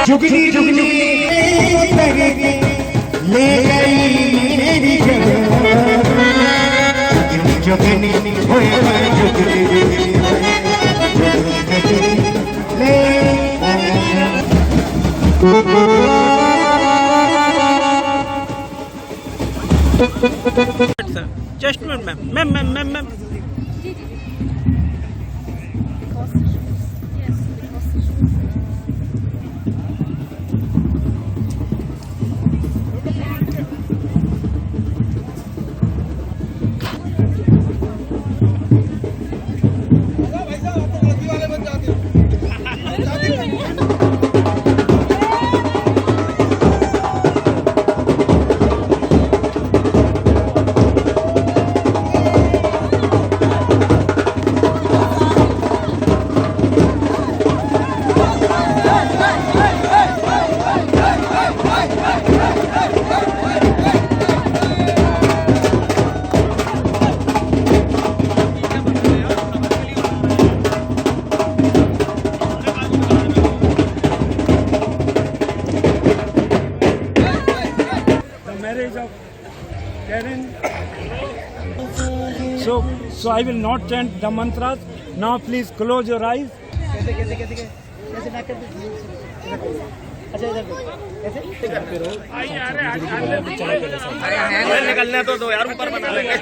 जुगनी जुगनी ले गई मेरी जुगनी होए जुगनी ले just ma'am So I will not chant the mantras. Now please close your eyes. निकलने तो दो यार, ऊपर बना लेंगे।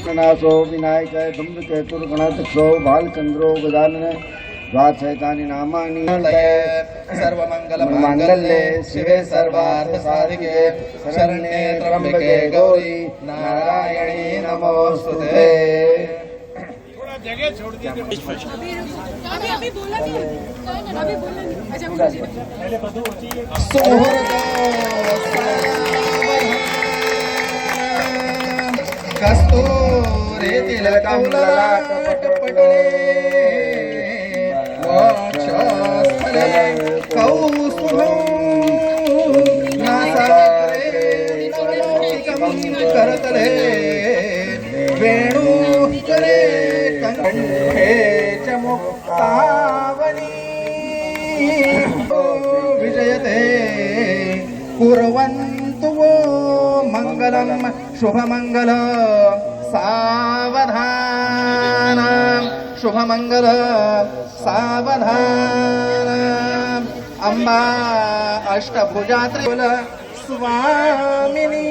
गणासो विनायक धूमकेतुर गणाध्यक्षो बालचंद्रो गजानन द्वादशैतानि नामानि सर्वमंगलमांगल्ये शिवे सर्वार्थ साधिके शरण्ये त्र्यंबके गौरी नारायणी नमोस्तुते। थोड़ा जगह छोड़ दीजिए। अभी बोला नहीं, अभी बोला नहीं। अच्छा पहले कस्तूरी तिलकं ललाटपटले वक्षस्थले कौस्तुभं नासाग्रे करतले वेणुकरे कंठे च मुक्तावली विजयते कुर्वन्तु वो मंगलम शुभमंगल सावधान शुभमंगल सावधान। अम्बा अष्टभुजा त्रिपुल स्वामिनी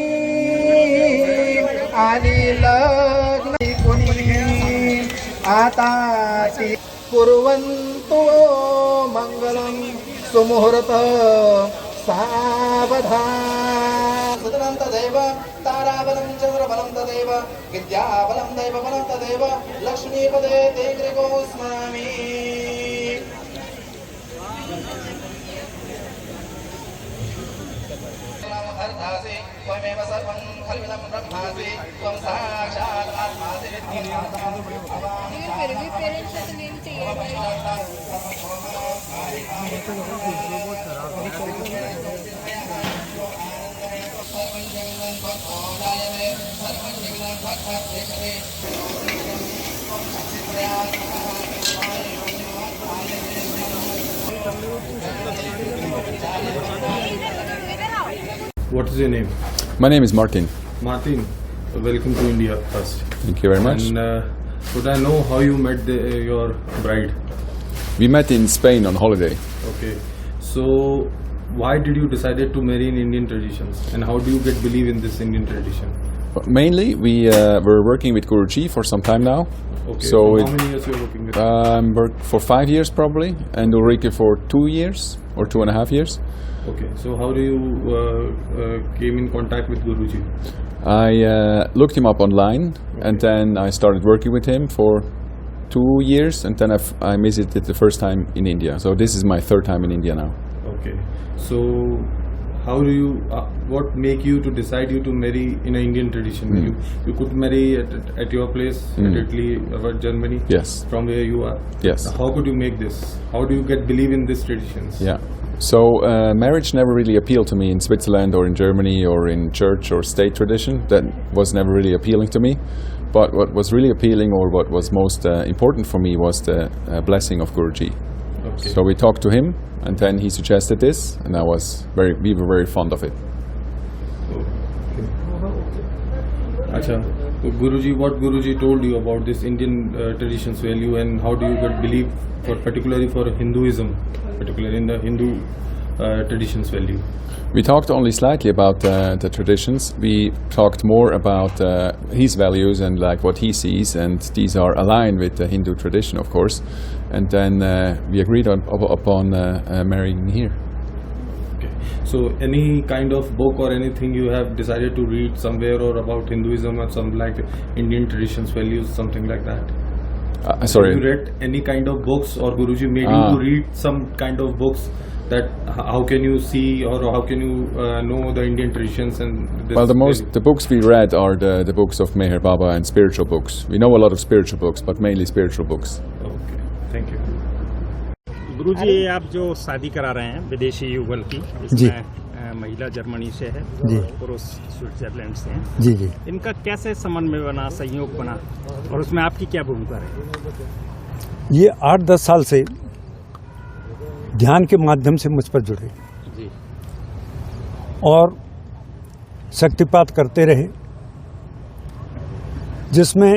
आली लग्न कुनी आता कुर्वन्तु मंगलम सुमुहूर्त सावधान। सदनं तदेव ताराबलं चंद्रबलं तदेव विद्याबलं दैवबलं तदेव लक्ष्मीपदे ते ग्रीको स्मरामि। हरदासि त्वमेव सर्वं खल्विदं ब्रह्मासि त्वं साक्षात् आत्मासि फिर भी पेरेंट्स से लेनी चाहिए। What is your name? My name is Martin. Martin. Welcome to India first. Thank you very much. And could I know how you met your bride? We met in Spain on holiday. Okay. So why did you decided to marry in Indian traditions, and how do you get believe in this Indian tradition? Mainly, we were working with Guruji for some time now. Okay. So how many years you are working with? Worked for 5 years probably, and Ulrike for 2 years or 2.5 years. Okay. So how do you came in contact with Guruji? I looked him up online, and then I started working with him for 2 years, and then I visited the first time in India. So this is my third time in India now. Okay. So how do you what make you to decide you to marry in an Indian tradition? You could marry at your place at Italy or Germany. Yes. From where you are. Yes. How could you make this? How do you get believe in these traditions? Yeah. So marriage never really appealed to me in Switzerland or in Germany or in church or state tradition. That was never really appealing to me. But what was really appealing, or what was most important for me, was the blessing of Guruji. Okay. So we talked to him, and then he suggested this, and we were very fond of it. Acha. So what Guruji told you about this Indian traditions value, and how do you get belief particularly for Hinduism, particularly in the Hindu traditions value? We talked only slightly about the traditions. We talked more about his values and like what he sees, and these are aligned with the Hindu tradition, of course. And then we agreed upon marrying here. Okay. So any kind of book or anything you have decided to read somewhere, or about Hinduism or some like Indian traditions values, something like that? Sorry. Have you read any kind of books, or Guruji made you to read some kind of books? That how can you see, or how can you know the Indian traditions and this? Well, the books we read are the books of Meher Baba and spiritual books. We know a lot of spiritual books, but mainly spiritual books. Okay, thank you. गुरुजी, ये आप जो शादी करा रहे हैं विदेशी युगल की, इसमें महिला जर्मनी से है, पुरुष स्विट्जरलैंड से हैं। जी जी। इनका कैसे समन्वय बना, संयोग बना, और उसमें आपकी क्या भूमिका रही? ये 8-10 साल से ध्यान के माध्यम से मुझ पर जुड़े जी, और शक्तिपात करते रहे, जिसमें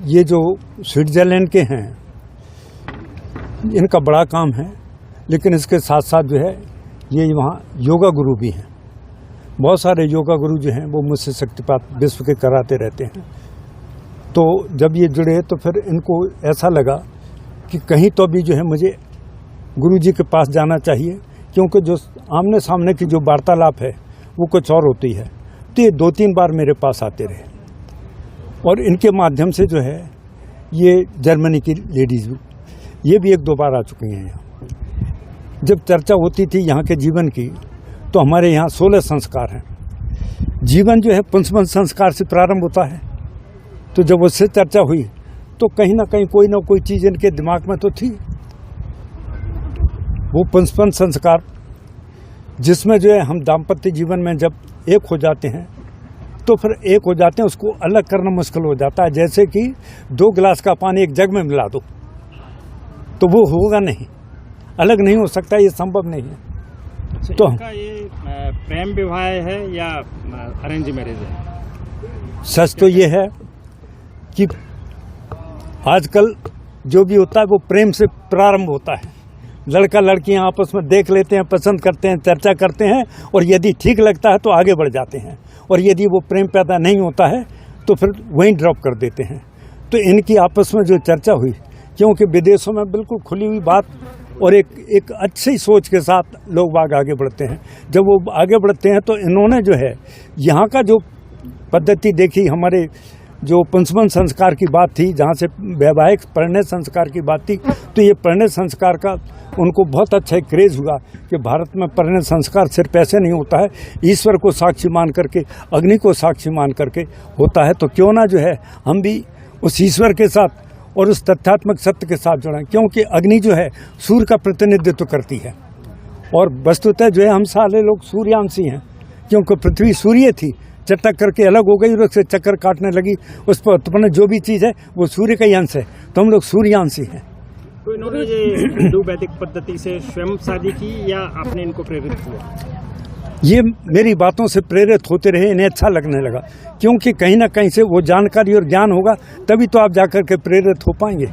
ये जो स्विट्जरलैंड के हैं इनका बड़ा काम है, लेकिन इसके साथ साथ जो है ये वहाँ योगा गुरु भी हैं। बहुत सारे योगा गुरु जो हैं वो मुझसे शक्तिपात विश्व के कराते रहते हैं। तो जब ये जुड़े तो फिर इनको ऐसा लगा कि कहीं तो भी जो है मुझे गुरुजी के पास जाना चाहिए, क्योंकि जो आमने सामने की जो वार्तालाप है वो कुछ और होती है। तो ये 2-3 बार मेरे पास आते रहे, और इनके माध्यम से जो है ये जर्मनी की लेडीज़ ये भी 1-2 बार आ चुकी हैं यहाँ। जब चर्चा होती थी यहाँ के जीवन की, तो हमारे यहाँ 16 संस्कार हैं। जीवन जो है 55 संस्कार से प्रारंभ होता है। तो जब उससे चर्चा हुई तो कहीं ना कहीं कोई ना कोई चीज़ इनके दिमाग में तो थी। वो 55 संस्कार जिसमें जो है हम दाम्पत्य जीवन में जब एक हो जाते हैं तो फिर एक हो जाते हैं, उसको अलग करना मुश्किल हो जाता है। जैसे कि 2 गिलास का पानी एक जग में मिला दो तो वो होगा नहीं, अलग नहीं हो सकता, ये संभव नहीं है। तो इनका ये प्रेम विवाह है या अरेंज मैरिज है? सच तो ये है कि आजकल जो भी होता है वो प्रेम से प्रारंभ होता है। लड़का लड़कियां आपस में देख लेते हैं, पसंद करते हैं, चर्चा करते हैं, और यदि ठीक लगता है तो आगे बढ़ जाते हैं, और यदि वो प्रेम पैदा नहीं होता है तो फिर वहीं ड्रॉप कर देते हैं। तो इनकी आपस में जो चर्चा हुई, क्योंकि विदेशों में बिल्कुल खुली हुई बात और एक अच्छी सोच के साथ लोग बाग आगे बढ़ते हैं। जब वो आगे बढ़ते हैं तो इन्होंने जो है यहाँ का जो पद्धति देखी, हमारे जो 55 संस्कार की बात थी, जहाँ से वैवाहिक परिणय संस्कार की बात थी, तो ये परिणय संस्कार का उनको बहुत अच्छा क्रेज हुआ कि भारत में परिणय संस्कार सिर्फ ऐसे नहीं होता है, ईश्वर को साक्षी मान करके, अग्नि को साक्षी मान करके होता है। तो क्यों ना जो है हम भी उस ईश्वर के साथ और उस तथ्यात्मक सत्य के साथ जुड़ें, क्योंकि अग्नि जो है सूर्य का प्रतिनिधित्व करती है, और वस्तुतः जो है हम सारे लोग सूर्यांशी हैं, क्योंकि पृथ्वी सूर्य थी, चटक करके अलग हो गई और उससे चक्कर काटने लगी, उस पर उत्पन्न जो भी चीज़ है वो सूर्य का ही अंश है, तो हम लोग सूर्यांशी हैं। तो इन्होंने ये हिंदू वैदिक पद्धति से स्वयं शादी की या आपने इनको प्रेरित किया? ये मेरी बातों से प्रेरित होते रहे, इन्हें अच्छा लगने लगा, क्योंकि कहीं ना कहीं से वो जानकारी और ज्ञान होगा तभी तो आप जाकर के प्रेरित हो पाएंगे।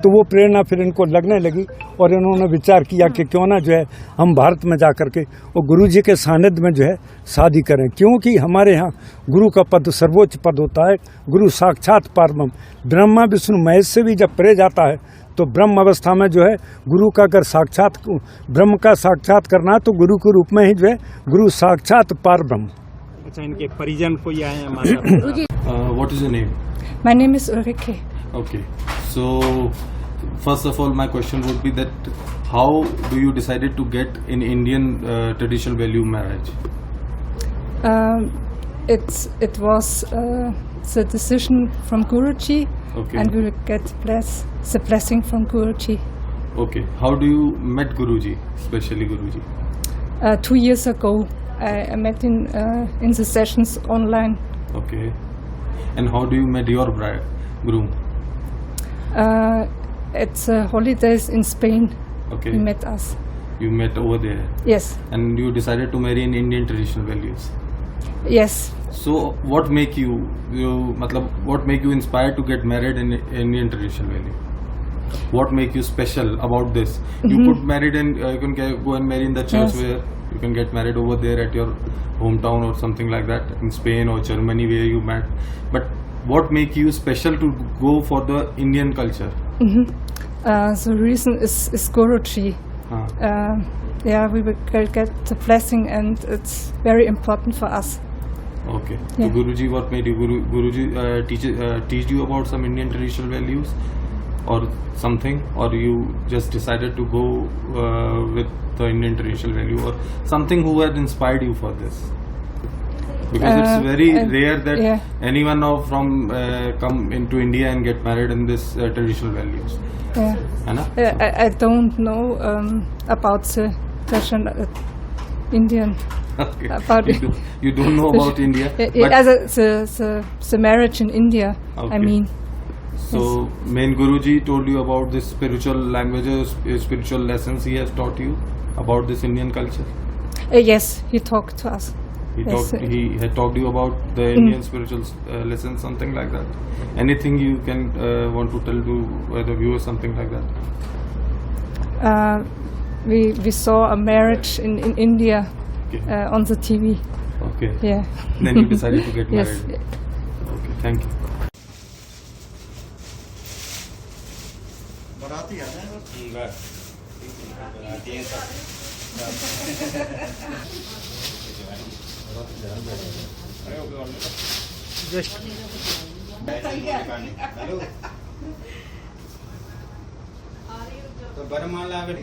तो वो प्रेरणा फिर इनको लगने लगी और इन्होंने विचार किया कि क्यों ना जो है हम भारत में जाकर के वो गुरु जी के सानिध्य में जो है शादी करें, क्योंकि हमारे यहाँ गुरु का पद सर्वोच्च पद होता है। गुरु साक्षात परब्रह्म, ब्रह्मा विष्णु महेश से भी जब परे जाता है तो ब्रह्म अवस्था में जो है गुरु का अगर साक्षात ब्रह्म का साक्षात करना है तो गुरु के रूप में ही जो है गुरु साक्षात परब्रह्म। अच्छा, इनके परिजन कोई आए हैं माता? What is your name? My name is Ulrike. Okay. So, first of all, my question would be that how do you decided to get in Indian traditional value marriage? It was the decision from Guruji, Okay. and we will get the blessing from Guruji. Okay. How do you met Guruji, especially Guruji? 2 years ago, I met in the sessions online. Okay. And how do you met your groom? At holidays in Spain, Okay. he met us. You met over there, Yes, and you decided to marry in Indian traditional values. yes. So, what make you inspired to get married in Indian traditional value? What make you special about this? You could married and you can go and marry in the church, Yes. where you can get married over there at your hometown or something like that, in Spain or Germany where you met. But what make you special to go for the Indian culture? The reason is Guruji. Yeah, we will get the blessing, and it's very important for us. Okay. Yeah. So Guruji, what made you Guruji teach you about some Indian traditional values or something, or you just decided to go with the Indian traditional value, or something who had inspired you for this? Because it's very rare that yeah. anyone from come into India and get married in this traditional values. Yeah. है ना? I don't know about the traditional Indian. Okay. About you don't know about India. But the marriage in India. Okay. I mean. So, main Guruji told you about this spiritual languages, spiritual lessons he has taught you about this Indian culture. Yes, he talked to us. Yes. He had talked you about the Indian spiritual lessons, something like that. Anything you can want to tell to the viewers, something like that? We saw a marriage in India. Okay. On the TV. Okay. Yeah. Then you decided to get Yes. married. Okay. Thank you. तो बरमाला अगर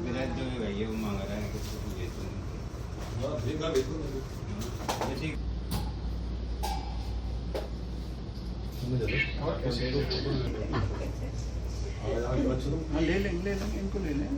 मेरा जो है ये वो मांग रहा है कुछ ये तो ठीक ले लें इनको ले लें।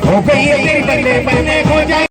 हो गई